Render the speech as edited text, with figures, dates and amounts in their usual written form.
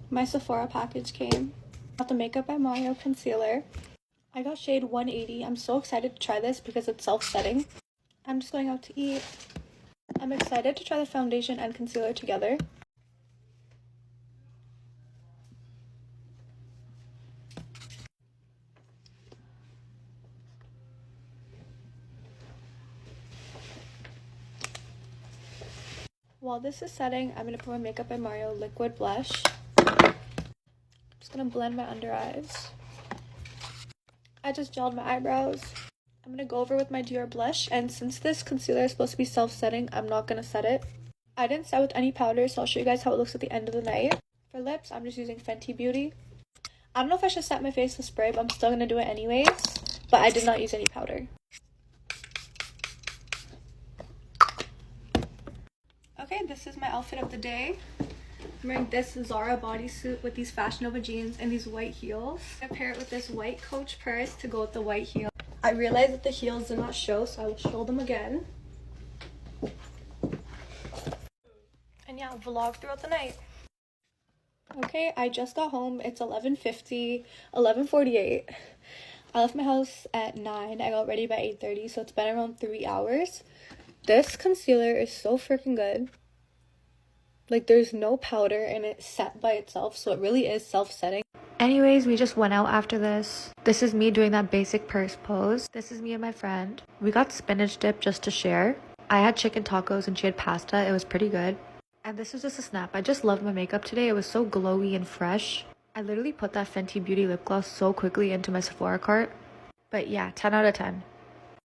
My Sephora package came. Got the Makeup by Mario concealer. I got shade 180. I'm so excited to try this because it's self-setting. I'm just going out to eat. I'm excited to try the foundation and concealer together. While this is setting, I'm going to put my Makeup by Mario liquid blush. I'm just going to blend my under eyes. I just gelled my eyebrows. I'm going to go over with my Dior blush, and since this concealer is supposed to be self-setting, I'm not going to set it. I didn't set with any powder, so I'll show you guys how it looks at the end of the night. For lips, I'm just using Fenty Beauty. I don't know if I should set my face with spray, but I'm still going to do it anyways. But I did not use any powder. Okay, this is my outfit of the day. I'm wearing this Zara bodysuit with these Fashion Nova jeans and these white heels. I pair it with this white Coach purse to go with the white heel. I realized that the heels did not show, so I will show them again. And yeah, vlog throughout the night. Okay, I just got home. It's 11:50, 11:48. I left my house at 9. I got ready by 8:30, so it's been around 3 hours. This concealer is so freaking good. Like, there's no powder and it's set by itself, so it really is self-setting. Anyways, we just went out after this. This is me doing that basic purse pose. This is me and my friend. We got spinach dip just to share. I had chicken tacos and she had pasta. It was pretty good. And this was just a snap. I just loved my makeup today. It was so glowy and fresh. I literally put that Fenty Beauty lip gloss so quickly into my Sephora cart. But yeah, 10 out of 10.